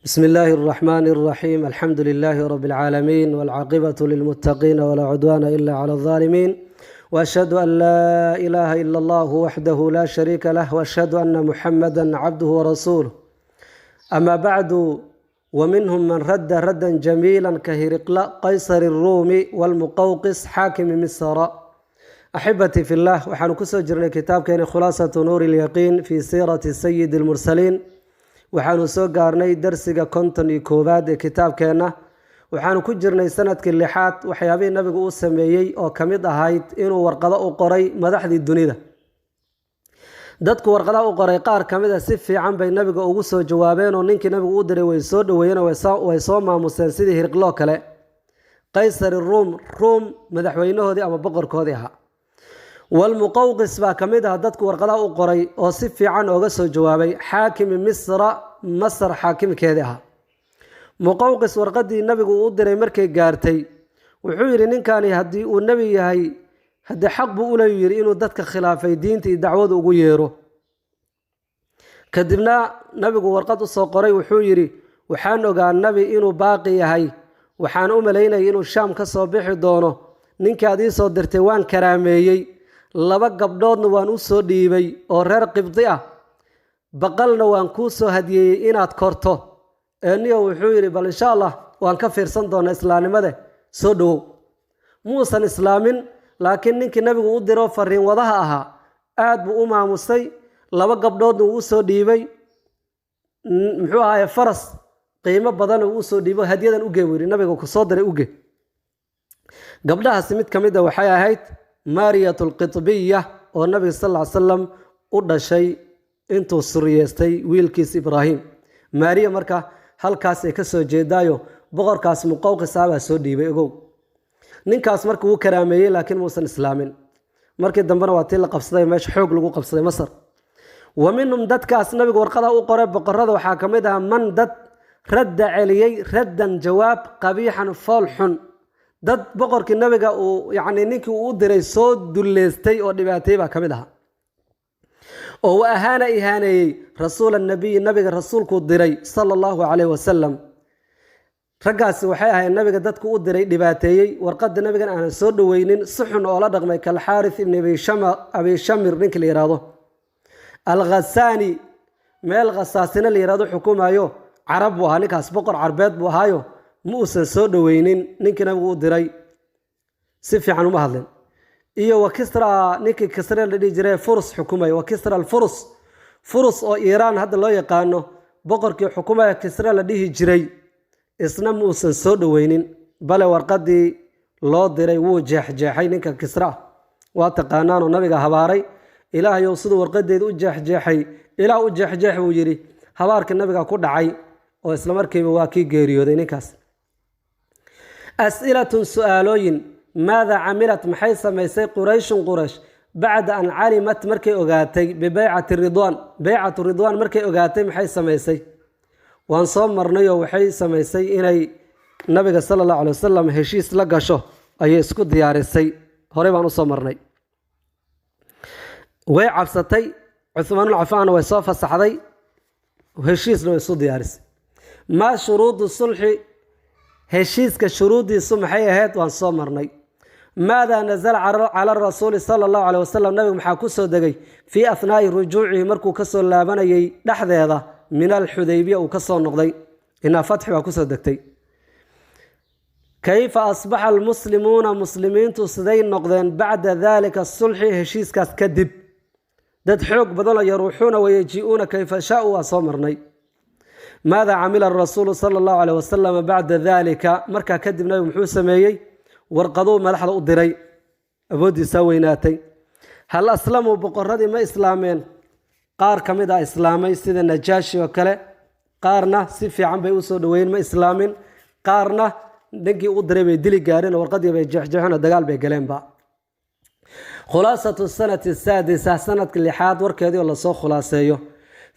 بسم الله الرحمن الرحيم الحمد لله رب العالمين والعاقبة للمتقين ولا عدوان إلا على الظالمين وأشهد أن لا إله إلا الله وحده لا شريك له وأشهد أن محمدا عبده ورسوله أما بعد ومنهم من رد ردا جميلا كهرقل قيصر الروم والمقوقس حاكم مصر. أحبتي في الله وحن كسو جرني كتاب كان خلاصة نور اليقين في سيرة سيد المرسلين waxaanu soo gaarnay darsiga 51 ee kitaabkeena waxaanu ku jirnay sanadkii 6aad waxyaabihii nabigu uu sameeyay oo kamid ahayd inuu warqado u qoray madaxdii dunida. dadku warqada u qoray qaar kamid ah si fiican bay nabiga ugu soo jawaabeen oo ninkii nabigu u diray way soo dhaweeyeen way soo maamuseen sidii hirqlo kale. qaysar ruum madaxweynahoodii ama boqorkoodii ahaa. والمقوقس baa kamid ah dadku warqada u qoray oo si fiican uga soo jawaabay xaakim Masr xaakimkeedii ah. Muqawqis warqadii nabigu u diray markay gaartay wuxuu yiri ninkani hadii uu nabi yahay hadii xaq buu u leeyahay inuu dadka khilaafay diinta iyo dacwada ugu yeero. kadibna nabigu warqad u soo qoray wuxuu yiri waxaan ogaa nabi inuu baaqi yahay waxaan u maleynay inuu Shaam ka soo bixi doono ninkaadii soo dirtay waan karaameeyay laba gabdhoodna waan u soo dhiibay oo reer qibdi ah baqalna waan ku soo hadiyay inaad korto aniga wuxuu yiri bal insha Allah waan ka fiirsan doonaa islaamnimada soo dhaw muusan islaamin laakiin ninkii nabigu u diro fariin wadaha ahaa aad buu u maamusay laba gabdhoodna uu soo dhiibay muxuu ahaa faras qiimo badan uu soo dhiibay hadiyadan u geeyay nabiga ku soo diray u geey gabdhahaas mid kamid ah waxay ahayd Mariyatul Qitbiyya oo nabiga sallallahu alayhi wasallam u dhashay intuu suriyeystay wiilkiis Ibrahim. Mariya marka halkaas ay ka soo jeedaayo boqorkaas Muqawqis ah soo dhiibay ogow. ninkaas markii uu karaameeyay laakiin muusan islaamin. markii dambana waa tii la qabsaday meesha xoog lagu qabsaday Masar. ومنهم dadkaas nabiga warqada u qoray boqorada waxa kamid ah man dad radda celiyay raddan jawaab qabiixan falxun dad boqorkii nabiga uu ninkii uu diray soo duleystay oo dhibaatay baa kamid ah oo ahaana ihaanay rasuul nabiga rasuulku diray sallallahu alayhi wasallam ragaas waxay ahayd nabiga dadku u diray dhibaateeyay warqada nabigan aan soo dhaweynin suxun oo la dhaqmay kal Harith ibn Abi Shamir ninkii la yiraahdo al-Ghassani meel Ghassasina la yiraahdo xukumayo carab waa ninkaas boqor carbeed buu ahaayo muusan soo dhaweynin ninkii nabigu u diray si fiican uma hadlin iyo Kisra ninkii Kisra la dhigi jiray Furs xukumay Kisra al-Furs oo Iran hadda loo yaqaano boqorkii xukumaya Kisra la dhigi jiray isna muusan soo dhaweynin bal warqadii loo diray wuu jeexjeexay ninka Kisra waa taqaanaan oo nabiga habaaray ilaahay oo sidoo warqadeed u jeexjeexay ilaa u jeexjeex uu yiri habaarka nabiga ku dhacay oo isla markiiba waa kii geeriyooday ninkaas. أسئلة سؤالين ماذا عملت محي سميسي قريش بعد أن علمت مركي أغاتي ببيعة الرضوان مركي أغاتي محي سميسي وانصام مرنيو وحي سميسي إني النبي صلى الله عليه وسلم هشيس لقشه أي اسكو دياريسي هوريبان وصام مرني وعبستي عثمان العفان ويصافى السحضي وهشيس لو يسو دياريسي ما شروط الصلح هشيسك شروطي سمحي هات وان soo marnay ماذا نزل على الرسول صلى الله عليه وسلم نبي maxaa ku soo dagay في اثناء رجوعه markuu ka soo laabanayay dhaxdeeda min al-Hudaybiyah uu ka soo noqday ina fatx waa ku soo dagtay كيف اصبح المسلمون مسلمين siday noqdeen بعد ذلك الصلح heshiiskaas kadib dad xoog badan ay ruuxuna wayajiuna كيف شاءوا soo marnay ماذا عمل الرسول صلى الله عليه وسلم بعد ذلك مركا كدب نبي محو سميي ورقدو ملحد u diray aboodi saweynaatay hal aslamu boqoradi ma islaameen qaar kamid ah islaamay sida Najaashi oo kale qaarna si fiican bay u soo dhaweeyeen ma islaamin qaarna dhankii u diray bay dili gaareen warqadii bay jeexjeexna dagaal bay galeen ba khulaasatu sanati saadisa sanadkii 6aad warkeedii la soo khulaaseeyo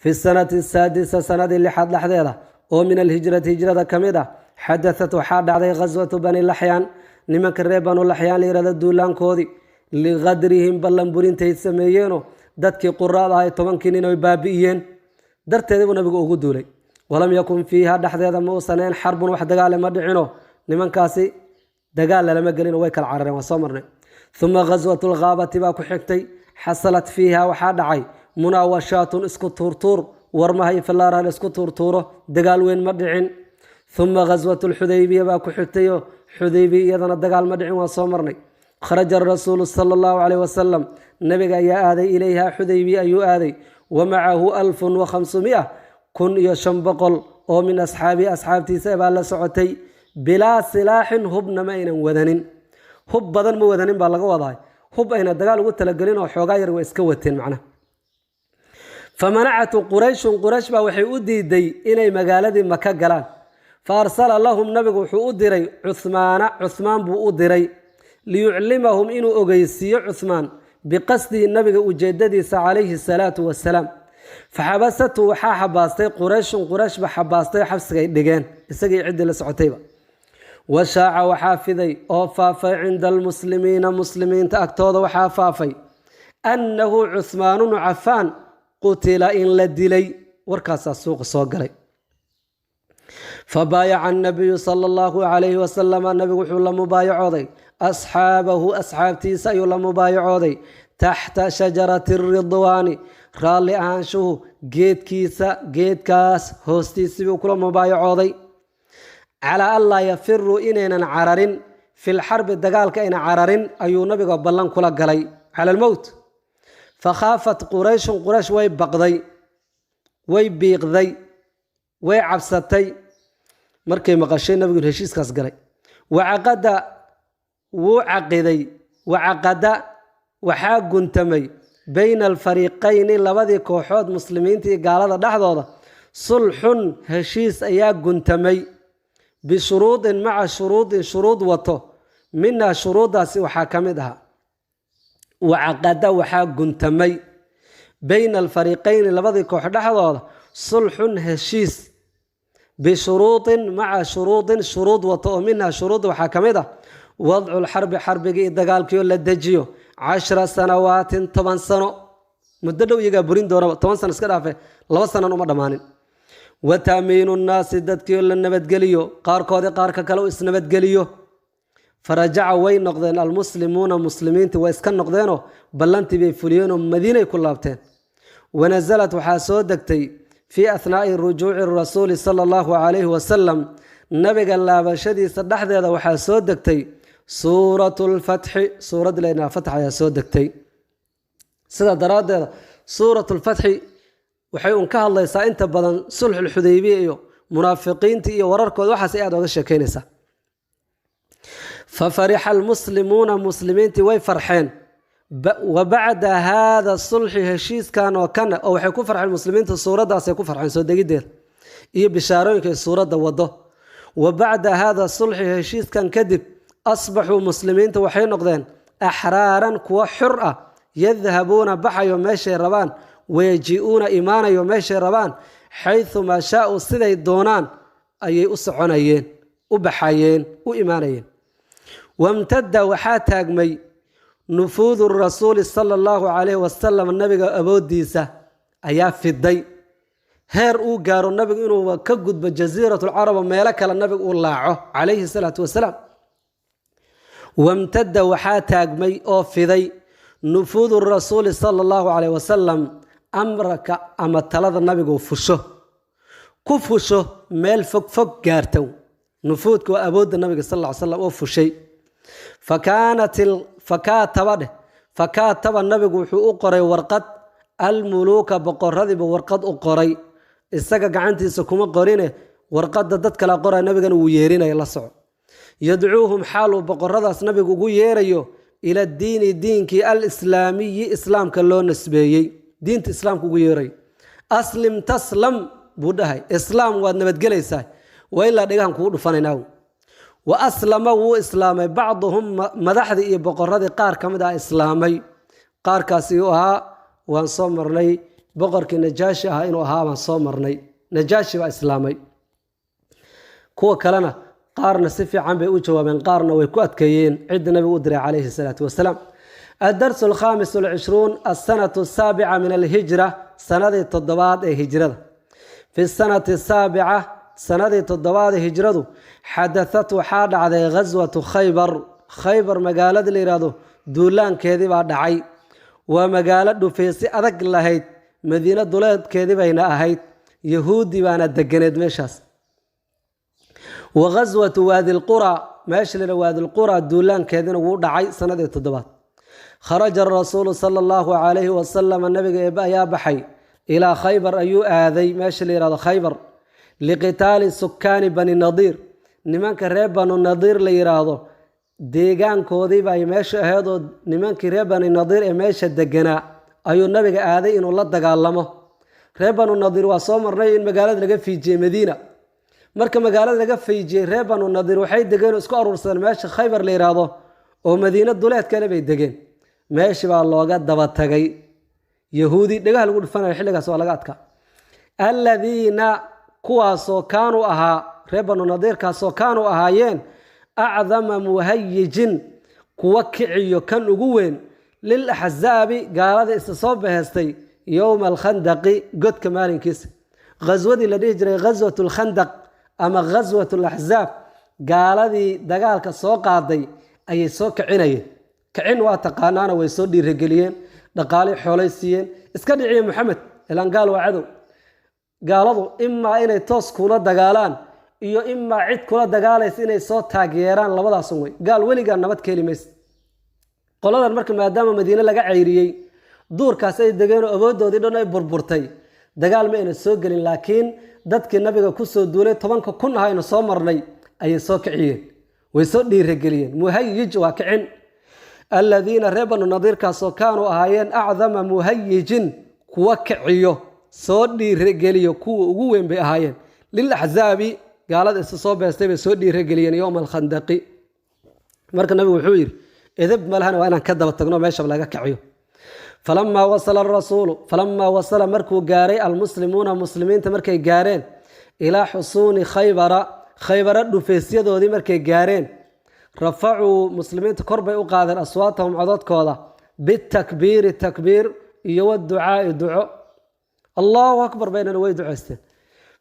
في السنة السادسة سنة اللي حد لحظة ومن الهجرة هجرة كمدة حدثت وحاد عليه غزوة بني اللحيان لمن كريبان اللحيان ليرد الدولان كودي لغدرهم بلنبورين تيسميينو دادكي قراد هاي طبان كنين ويبابيين darteeda nabigu ugu duulay walam yakun fiiha dhexdeeda ma uusaneen xarbun wax dagaale ma dhicino nimankaasi dagaal lama gelino way kala carareen waa soo marnay ثم غزوة الغابة باكو حكتي حصلت فيها وحادعي مناوشات اسكو تورتور ورمهي فلارا اسكو تورتوره دقال وين مدعين ثم غزوة الحديبية باكو حكتي حديبية يدنا دقال مدعين وصومرني خرج الرسول صلى الله عليه وسلم نبي يا آذي إليها حديبية أي آذي ومعه 1500 كن يشنبقل ومن أصحابتي سيبا لسعتي بلا سلاح هبن مين وذنين hub badan ma wadanin baa laga wadaa hub ayna dagaal ugu tala galin oo xoogaa yar way iska wateen macna famana'atu quraish ba waxay u diiday inay magaaladii maka galaan faarsala lahum nabigu wuxuu u diray Uthman buu u diray liyu'limahum inuu ogeysiyo Uthman biqasdi nabiga ujeedadiisa calayhi salaatu wassalaam fahabasatu waxa xabaastay quraish ba xabaastay xabsigay dhigeen isagii cid la socotayba وشاع وحافظي أو فافي عند مسلمين تأكتوض وحافافي أنه عثمان عفان قتل إن لدلي وركاس السوق صوغلي فبايع النبي صلى الله عليه وسلم النبي وحول مبايعوضي أصحابتي سيول مبايعوضي تحت شجرة الرضوان رالي آنشوه جيت كاس هوستي سيبو كل مبايعوضي على الله يفر إننا عررين في الحرب الدجال كإن عررين أيو نبي قبلن كل جلي على الموت فخافت قريش ويبقضي ويبيقضي ويعبستي مركي مقشين نبي يقول هشيس كاس جلي وعقد وحاج تمي بين الفريقين لبدي كوحود مسلمين تي قال هذا لحظة صلح هشيس أياج تمي بشروط مع شروط وطو منها شروط وحاكمتها وعقد وحاق تمي بين الفريقين لبضي كوحد هذا صلح هشيس بشروط مع شروط وطو منها شروط وحاكمتها وضع الحرب حرب دقال كيو لدجيو 10 سنوات 8 سنة مددو يقابرين دورا 8 سنة اسكدافه 2 سنة وما دمانين وتأمين الناس ددكيو للنبت قليو قارك كلو اسنبت قليو فرجع وين نقدين المسلمون مسلمين ويسكن نقدينو بلنتي بفليونو مدينة كلابتين ونزلت وحاسود دكتي في أثناء رجوع الرسول صلى الله عليه وسلم نبي قال الله بشدي صدح ذا وحاسود دكتي سورة الفتح سورة لنا فتح يا سود دكتي سيدا دراد سورة الفتح waxay ka hadlaysaa inta badan sulhul Hudaybiya iyo munaafiqiinta iyo wararkooda waxa ay aad uga sheekeynaysaa ففرح المسلمون مسلمين way farxeen وبعد هذا الصلح هشيس كان او waxay ku farxeen muslimiinta suuradaas ay ku farxeen soo degideed iyo bishaarooyinka suurada wado وبعد هذا الصلح هشيس كان kadib أصبحوا مسلمين waxay noqdeen أحرارا kuwa xur ah يذهبون بحيو meeshay rabaan ويجيئون إيمانا يوميش ربان حيث ما شاءوا سيدي الدونان أي أسعنيين وبحيين وإيمانيين وامتد وحات هاقمي نفوذ الرسول صلى الله عليه وسلم النبي أبو ديسة أيا في الضي هير قاروا النبي إنه كقد بجزيرة العرب وميلك للنبي الله عليه الصلاة والسلام وامتد وحات هاقمي أو في ضي نفوذ الرسول صلى الله عليه وسلم أمرك أما تلاد النبي فشه كفشه ميل فك جارتو نفوذك وأبود النبي صلى الله عليه وسلم وفشي فكاتب النبي أقري ورقة الملوك بقرذي بورقة أقري السجا عنتي سكوم قرينه ورقة دتك لا قرأ النبي كانوا ويرينا يلا صع يدعوهم حاله بقرذ النبي ويريو إلى الدين دينك الإسلامي إسلام كلون نسبيي دين إسلام كويري أسلم تسلم بودهاي إسلام ودنبت جليساي وإلا ديهم كودو فنيناو وأسلم وإسلام بعضهم مدحدي بقرذي قار كمدا إسلامي قار كاسيوها وانصمرني بقر كنجاشي ها إنو ها وانصمرني نجاشي وإسلامي كو كلنا قارنا سفي عم بيوجوا من قارنا ويكوت كيين عد النبي أدري عليه الصلاة والسلام الدرس 25 السنة 7 من الهجرة سنة التضباط هجرة في السنة السابعة سنة تضباد هجرته حدثت وحاد على غزوة خيبر مقالة اللي رادو دولان كذب دعي ومقالة فيسي أدق لهيت مدينة دولات كذب هنا أهيت يهودي وانا دقنيد ميشاس وغزوة وادي القرى ماشي لوادي القرى دولان كذب ودعي سنة تضباد خرج الرسول صلى الله عليه وسلم النبي يا بحي إلى خيبر أيو آذي ماشي ليراد خيبر لقتال سكان بني النضير نمان كريب بني النضير ليرادو ديغان كودي باي ماشي هادو نمان كريب بني النضير ماشي الدقنا أيو النبي آذي إنو الله دقالمه ريب بني النضير وصومر رأيين مقالات لقى في جي مدينة مركا مقالات لقى في جي ريب بني النضير وحيد دقين اسكو أرورسان ماشي خيبر ليرادو ومدينة دولات كان بيدقين ماشي بقى الله قد دبتغي يهودي دغه لو دفنا خليغاس waa laga adka alladina kuwaasoo kaanu ahaa reebanu nadirkaasoo kaanu ahaayeen a'zama muhayyijin kuwa kiciyo kan ugu weyn lil ahzaabi gaalada isoo bahaystay yawm al khandaqi godka maalinkiis ghazwadi la dhihi jiray ghazwatul khandaq ama ghazwatul ahzaab gaaladii dagaalka soo qaaday ayay soo kicinayeen kicin waa taqaanaana way soo dhiirigeliyeen dhaqaale xooleysiiyeen iska dhiciye maxamed ilaan gaal waa cadow gaaladu imma inay toos kula dagaalaan iyo imma cid kula dagaalaysa inay soo taageeraan labadaas way gaal weliga nabad kelimays qoladan markii maadaama madiina laga ceyriyay duurkaas ay dageen oo awoodoodii dhan ay burburtay dagaal ma inay soo galin laakiin dadkii nabiga ku soo duulay 10 kun ahayna soo marnay ay soo kiciyeen way soo dhiirigeliyeen muhayyij waa kicin الذين ربنا نظير كاسو كانوا أهايين أعظم مهيج كوا كعيو صدي رجليو كوا وين بأهايين للأحزاب قالت الصوب يستوي صدي رجليين يوم الخندق مرك النبي وحوير إذا بملهنا وأنا كذب التقنو ما يشوف لقى كعيو فلما وصل مركو جاري المسلمون مسلمين تمركي جارين إلى حصون خيبر الدفيسية دودي مركي جارين رفعوا مسلمين كربي وقادر أصواتهم عضات كولا بالتكبير التكبير يو الدعاء دعاء الله أكبر بين الويد عستن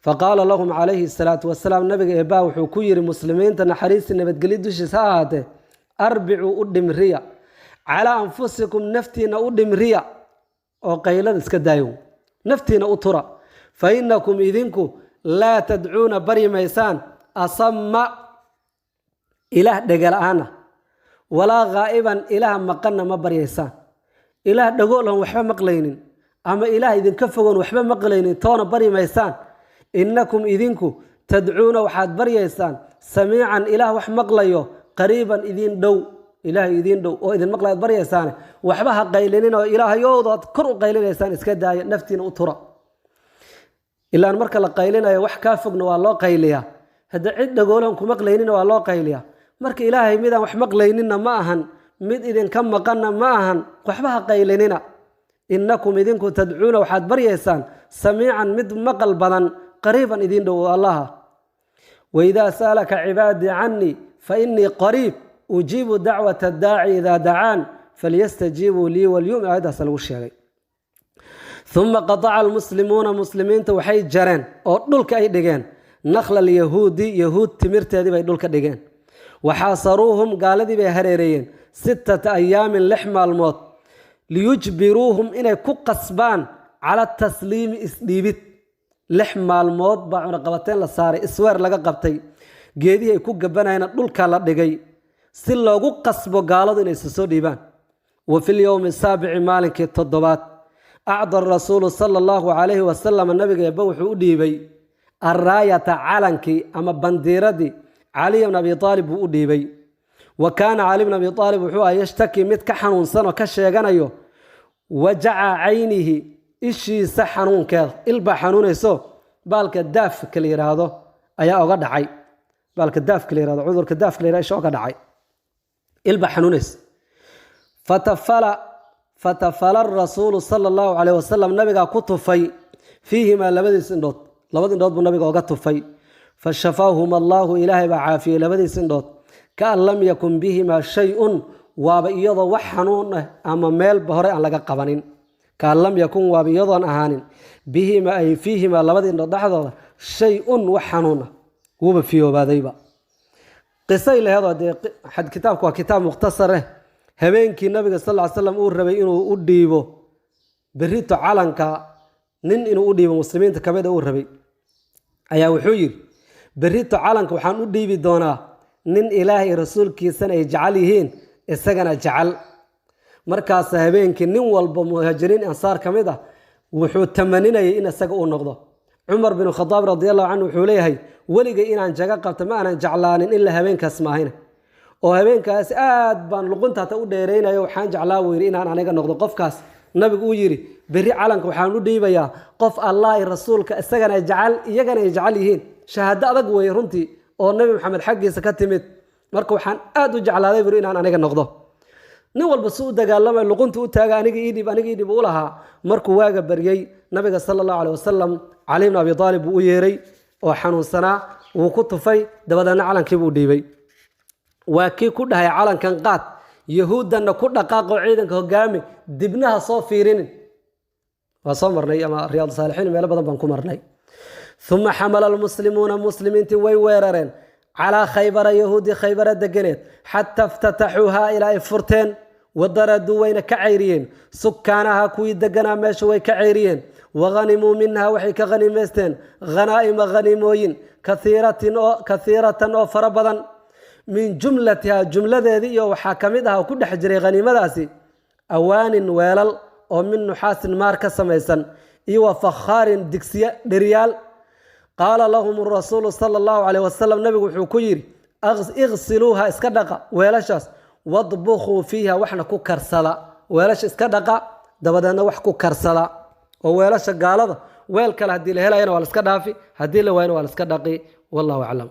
فقال لهم عليه الصلاة والسلام نبي إباء وحكير مسلمين تنحريس النبي تقليدوش ساعته أربعوا قدم ريا على أنفسكم نفتينا قدم ريا وقيلا اسكدايو نفتينا أطرا فإنكم إذنكم لا تدعون بري ميسان أصم إله دقلعانا ولا غائبا إله مقنا ما بريسان إله دقولهم وحبا مقلينين أما إله إذن كفقون وحبا مقلينين تونا بري ميسان إنكم إذنكو تدعون وحاد بريسان سميعا إله وح مقليو قريبا إذن دو إله إذن دو وإذن مقليات بريسان وحبها قيلينين وإله يوضات كرو قيلينيسان اسكدا نفتين أطرا إلا أن مركا لقيلين وح كافقنا والله قيليا هذا عد دقولهم كمقلينين والله قيليا marka ilaahay midaan wax maqlaynina ma ahan mid idin ka maqana ma ahan waxba qaylinina innakum idinku tad'uuna waxaad baryeysaan samiican mid maqal badan qariiban idin dhow allah wa idha salaka ibadi anni fa inni qarib ujibu da'wata ad-da'i idha da'an falyastajibu li wal yawm hada salwu sheegay thumma qata'a al-muslimuna muslimin waxay jareen oo dhulka ay dhigeen nakhla al-yahudi yahud timirteedii bay dhulka dhigeen وحاصروهم قال ذي بهريرين 6 أيام لحمة الموت ليجبروهم إنه كقصبان على التسليم إسليبت لحمة الموت بعد قبتين للصار إسوار لقى قبتي جديه يكون جبنا هنا دول كلا دقي سلا قصبوا قالوا إنه سسوديبان وفي اليوم السابع مالك التضبات أعطى الرسول صلى الله عليه وسلم النبي يبوح وديبي الراية علنكي أما بنديردي علي بن أبي طالب وديبي وكان علي بن أبي طالب وحوى يشتكي متك حنون سنة كشيغانيو وجع عينه إشي سحنون كذا إلبا حنون يسو بالك الداف كلير هذا أيا أغد عي بالك الداف كلير هذا عذر كداف كلير إيش أغد عي إلبا حنونس فتفل الرسول صلى الله عليه وسلم نبي كتفي فيهما لبدي سندوت بالنبي كتفي فشفاهما الله إلهي بعافية لبدي سندوت كأن لم يكن بهما شيء وابيضا وحنون أما ميل بهري عن لقى قبانين كأن لم يكن وابيضا أهانين bihima ay fiihima labadii indhood dhexdooda shay-un wax xanuuna wuuba fiyoobaadayba qisay laheedoo dee kitaabku waa kitaab mukhtasar habeenkii nabiga sal ll ly slam uu rabay inuu u dhiibo berrito calanka nin inuu u dhiibo muslimiinta kamid uu rabay ayaa wuxuu yidhi berrito calanka waxaan u dhiibi doonaa nin ilaahay rasuulkiisana ay jecel yihiin isagana jecel markaas habeenkii nin walba muhaajiriin ansaar ka mid ah wuxuu tamaninayay in isaga uu noqdo cumar bin khadaab radiallahu canhu wuxuu leeyahay weligay inaan jaga qabta ma aanan jeclaanin ilaa habeenkaas maahayna oo habeenkaas aad baan luqunta hata u dheeraynayo waxaan jeclaa buu yidhi inaan aniga noqdo qofkaas nabigu uu yidhi berri calanka waxaan u dhiibayaa qof allah iyo rasuulka isagana jecel iyagana ay jecel yihiin shahaado adag weeye runtii oo nabi maxamed xaggiisa ka timid marka waxaan aad u jeclaaday buu inaan aniga noqdo nin walba si u dagaalamay luqunta u taaga aniga ii dhib u lahaa markuu waaga baryay nabiga sala allahu caleyh wasalam cali ibn abi aalib buu u yeeray oo xanuunsanaa wuu ku tufay dabadeedna calankii buu dhiibay waa kii ku dhahay calankan qaad yahuuddanna ku dhaqaaqo ciidanka hogaami dibnaha soo fiirinin waa soo marnay ama riyaad saalixiin meelo badan baan ku marnay uma xamala almuslimuuna muslimiintii way weerareen calaa khaybara yahuudi khaybara deganeed xataa iftataxuuhaa ilaa ay furteen wadaraduu wayna ka cayriyeen sukaanaha kuwii deganaa meesha way ka cayriyeen wahanimuu minha waxay ka hanimaysteen khanaa'ima hanimooyin kaiiratan oo fara badan min jumlatiha jumladeedii iyo waxaa ka mid ah oo ku dhex jiray haniimadaasi awaanin weelal oo min nuxaasin maar ka samaysan iyo wa fakhaarin digsiya dheriyaal qaala lahum rasuulu sala allahu caleyh wasalam nabigu wuxuu ku yidhi igsiluuha iska dhaqa weelashaas wadbukuu fiiha waxna ku karsada weelasha iska dhaqa dabadeedna wax ku karsada oo weelasha gaalada weel kale haddii la helayana waa la iska dhaafi haddii la waayana waa la iska dhaqi wallahu aclam